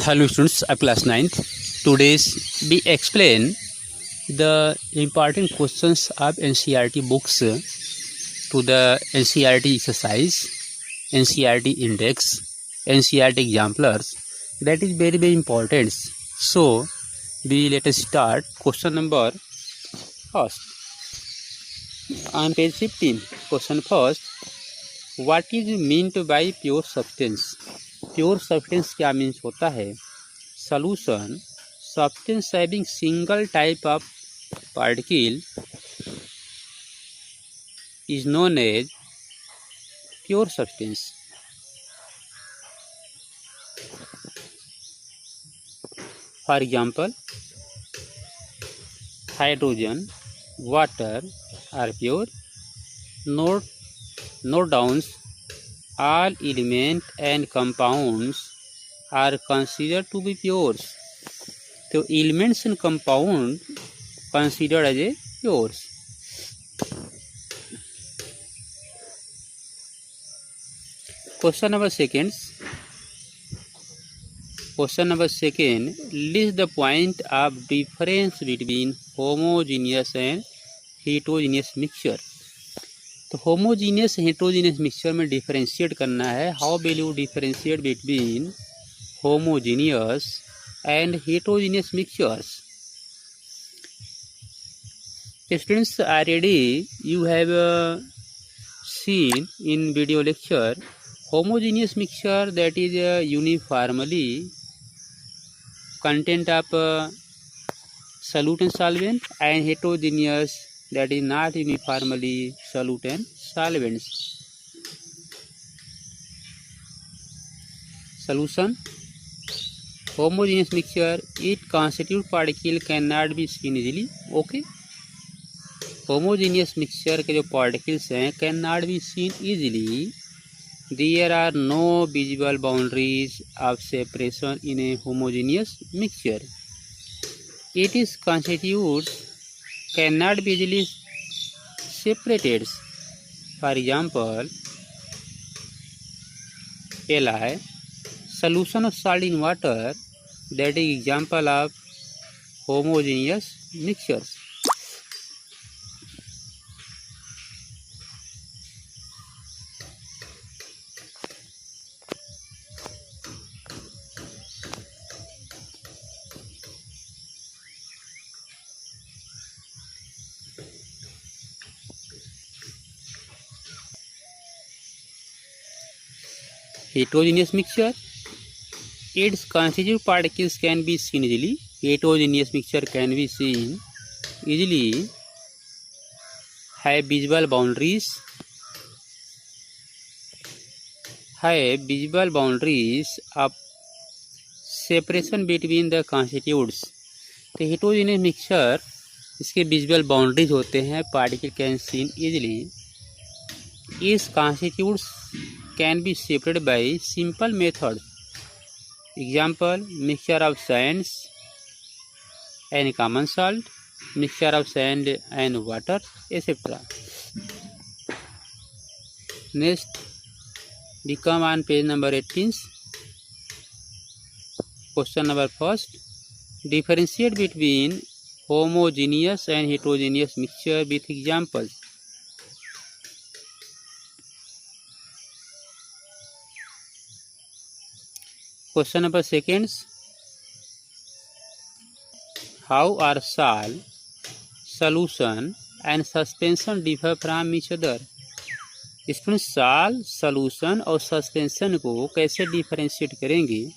Hello students of class 9th. Today's we explain the important questions of NCERT books to the NCERT exercise, NCERT index, NCERT exemplars. That is very important. So we let us start question number first. On page 15, question first. What is meant by pure substance? Pure substance क्या means होता है? Solution substance having single type of particle is known as pure substance. For example, hydrogen, water are pure. Note down all elements and compounds are considered to be pure. तो elements and compound considered as a pure. Question number second. List the point of difference between homogeneous and heterogeneous mixture. तो homogeneous heterogeneous mixture में differentiate करना है. How will you differentiate between homogeneous and heterogeneous mixtures? Students, already you have seen in video lecture homogeneous mixture, that is uniformly content of solute and solvent, and heterogeneous, that is not uniformly solute and solvents. Solution: homogeneous mixture, it constitute particle cannot be seen easily. Okay, homogeneous mixture के जो particles हैं cannot be seen easily. There are no visible boundaries of separation in a homogeneous mixture. It is constitutes cannot be easily separated. For example, Li, solution of salt in water, that is example of homogeneous mixtures. Heterogeneous mixture, its constituent particles can be seen easily. Heterogeneous mixture can be seen easily, have visible boundaries of separation between the constituents. तो heterogeneous mixture, इसके visual boundaries होते हैं. Particle can seen easily. इस constituents can be separated by simple method. Example, mixture of sands and common salt, mixture of sand and water, etc. Next, we come on page number 18. Question number first. Differentiate between homogeneous and heterogeneous mixture with examples. Question number second. How are salt, solution and suspension differ from each other? इसमें साल, solution और suspension को कैसे differentiate करेंगे?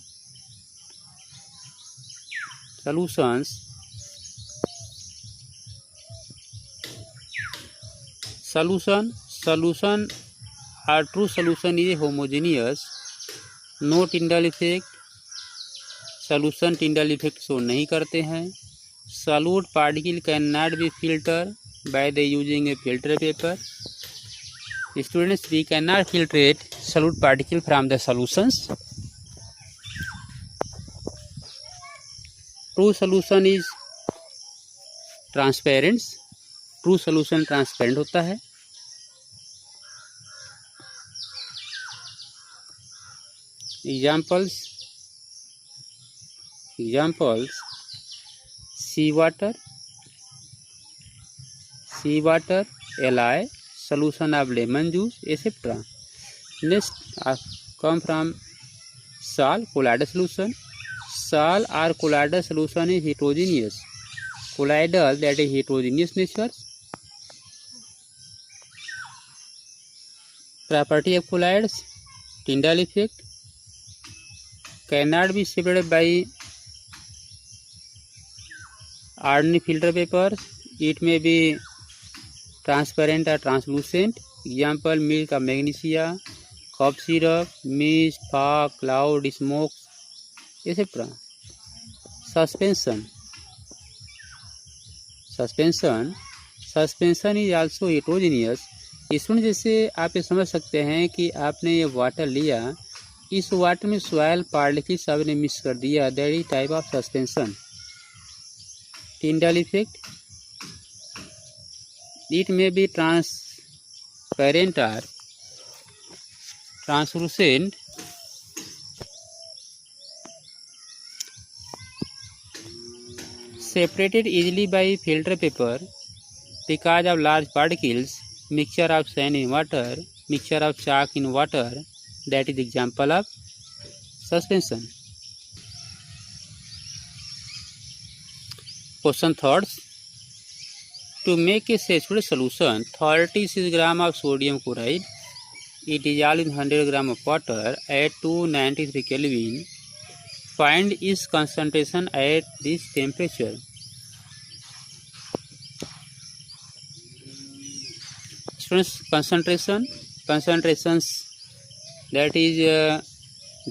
Solution or true solution is homogeneous. No Tyndall effect. Solution Tyndall effect show नहीं करते हैं. Solute particle can not be filter by the using a filter paper. Students, we can not filtrate solute particle from the solutions. True solution is transparent. True solution transparent होता है. Examples: Examples: sea water, Li, solution of lemon juice, etc. Next come from sal, colloidal solution. Sal or colloidal solution is heterogeneous. Colloidal, that is heterogeneous nature. Property of colloids: Tyndall effect, cannot be separated by ordinary filter paper. It may be transparent or translucent. Example: milk of magnesia, cough syrup, mist, fog, cloud, smoke, etc. Suspension is also heterogeneous. इसमें जैसे आप ये समझ सकते हैं कि आपने ये वाटर लिया, इस वाटर में सॉइल पार्टिकल्स आपने मिक्स कर दिया, that is type of suspension. Tyndall effect, it may be transparent or translucent. Separated easily by filter paper because of large particles. Mixture of sand in water, mixture of chalk in water, that is example of suspension. Question thirds. To make a saturated solution, 36 gram of sodium chloride, it dissolved in 100 gram of water at 293 Kelvin. Find its concentration at this temperature. Students, concentrations that is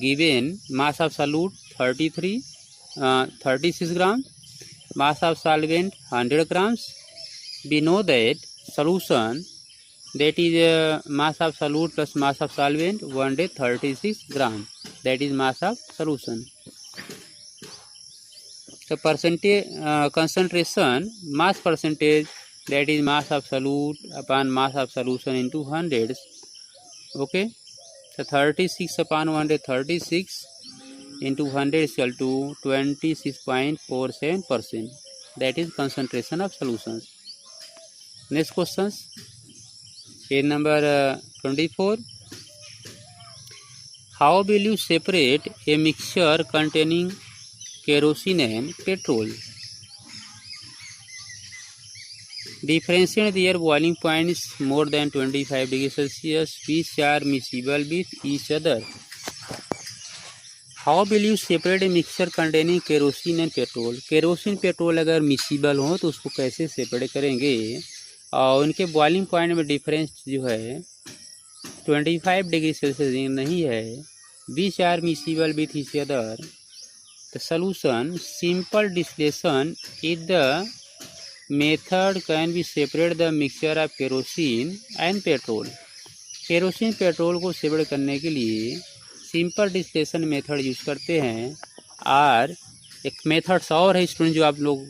given: mass of solute 36 gram, mass of solvent 100 grams. We know that solution, that is mass of solute plus mass of solvent 136 gram, that is mass of solution. So percentage concentration, mass percentage, that is mass of solute upon mass of solution into hundreds. Okay, so 36 upon 136 into 100 is equal to 26.47%. That is concentration of solutions. Next questions. Page number 24. How will you separate a mixture containing kerosene and petrol? Differentiate their boiling points more than 25 degrees Celsius, which are miscible with each other. How will you separate a mixture containing kerosene and petrol? Kerosene petrol अगर miscible हो तो उसको कैसे separate करेंगे, और उनके boiling point में difference जो है 25 डिग्री सेल्सियस नहीं है. Which are miscible with each other. The solution simple distillation is the method can be separate the mixture of kerosene and petrol. Kerosene petrol को सेपरेट करने के लिए सिंपल डिस्टिलेशन मेथड यूज करते हैं. और एक मेथड्स और है स्टूडेंट जो आप लोग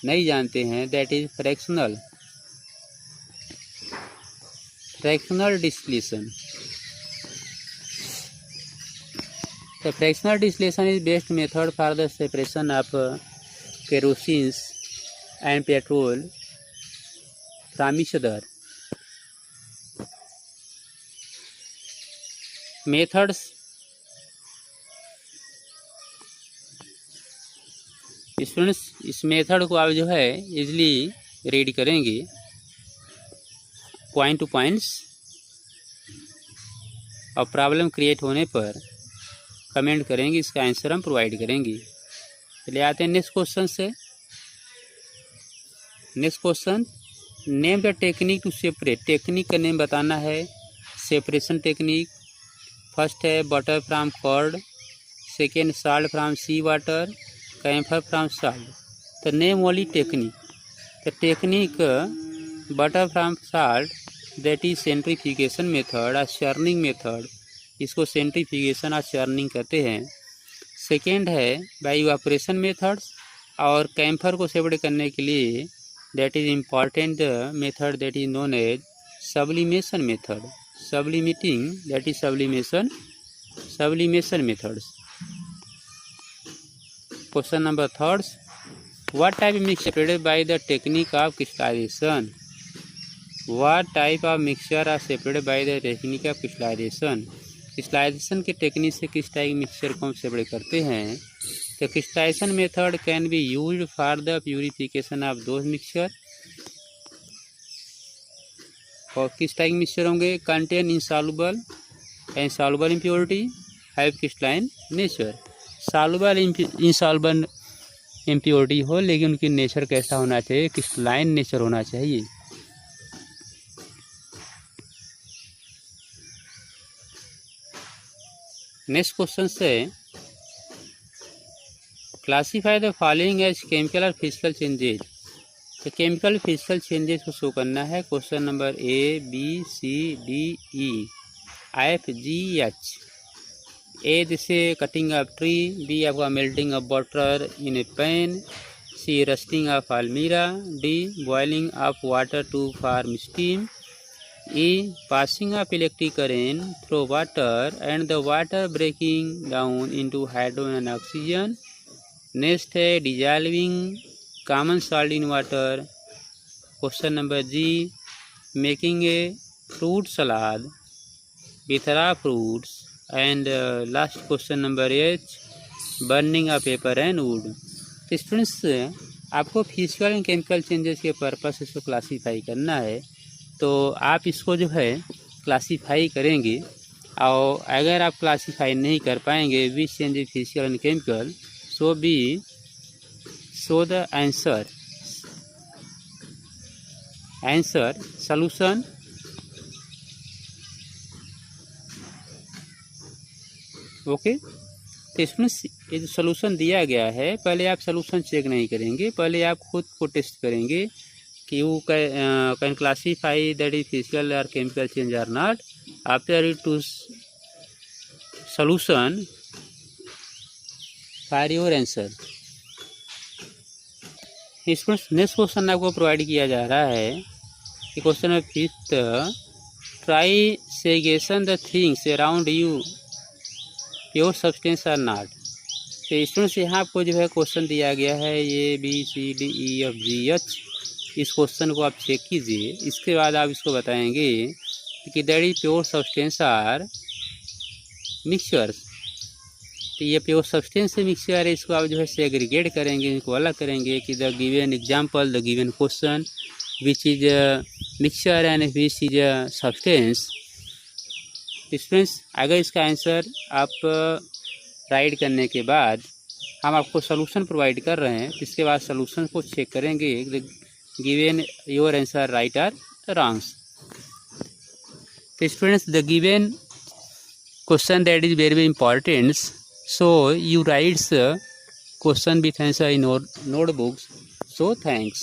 नहीं जानते हैं, that is fractional distillation. The fractional distillation is best method for the separation of kerosene and petrol from each other. Methods. Students, इस मेथड को आप जो है इजली रीड करेंगे पॉइंट टू पॉइंट्स, और प्रॉब्लम क्रिएट होने पर कमेंट करेंगे, इसका आंसर हम प्रोवाइड करेंगे. चलिए आते हैं नेक्स्ट क्वेश्चन से. Next question, name the technique to separate. Technique का नेम बताना है, सेपरेशन टेक्निक. फर्स्ट है butter from curd, second salt from sea water, camphor from salt. The name only technique. The technique butter from salt, that is centrifugation method और churning method. इसको centrifugation और churning कहते हैं. Second है by evaporation methods, और camphor को separate करने के लिए that is important method that is known as sublimation method. Sublimating, that is sublimation methods. Question number 3. What type of mixture separated by the technique of crystallization? What type of mixture are separated by the technique of crystallization? Crystallization के technique से किस type mixture को हम separate करते हैं? तो crystallization method can be used for the purification of those mixture. और किस टाइप मिक्सचर होंगे? Contain insoluble and soluble impurity, have crystalline nature. Soluble insoluble impurity हो लेकिन उनकी नेचर कैसा होना चाहिए? क्रिस्टलाइन नेचर होना चाहिए। नेक्स्ट क्वेश्चन से classify the following as chemical और फिजिकल चेंजेज। तो केमिकल फिजिकल चेंजेस को शो करना है। Question number A B C D E F G H. A जैसे कटिंग ऑफ ट्री, बी आपका melting of water in a pan, C rusting of अलमीरा, D boiling of water to form steam, E. Passing of electric current through water and the water breaking down into hydrogen and oxygen. Next है dissolving common salt in water. Question number G. Making a fruit salad with raw fruits. And last question number H. Burning of paper and wood. तो students आपको physical and chemical changes के purpose इसको classify करना है। तो आप इसको जो है क्लासीफाई करेंगे, और अगर आप क्लासीफाई नहीं कर पाएंगे which change physical and chemical, so the answer solution. Okay, तो इसमें ये जो सॉल्यूशन दिया गया है, पहले आप सॉल्यूशन चेक नहीं करेंगे, पहले आप खुद को टेस्ट करेंगे कि you can classify that is physical और chemical change or not. After it to solution for your answer. इसमें नेक्स्ट क्वेश्चन आपको प्रोवाइड किया जा रहा है कि question number 5, try segregation the things around you pure substance or not. तो students यहाँ आपको जो है क्वेश्चन दिया गया है A B C D E F G H. इस क्वेश्चन को आप चेक कीजिए, इसके बाद आप इसको बताएंगे कि that is pure substance or mixtures. तो ये प्योर सब्सटेंस से मिक्सचर है, इसको आप जो है सेग्रीगेट करेंगे, इनको अलग करेंगे कि the given example, the given question which is mixture and which is substance. Students अगर इसका आंसर आप राइट करने के बाद हम आपको सोल्यूशन प्रोवाइड कर रहे हैं, इसके बाद सोल्यूशन को चेक करेंगे given your answer right or wrong. So students, the given question that is very important, so you write question with answer in notebooks. So thanks.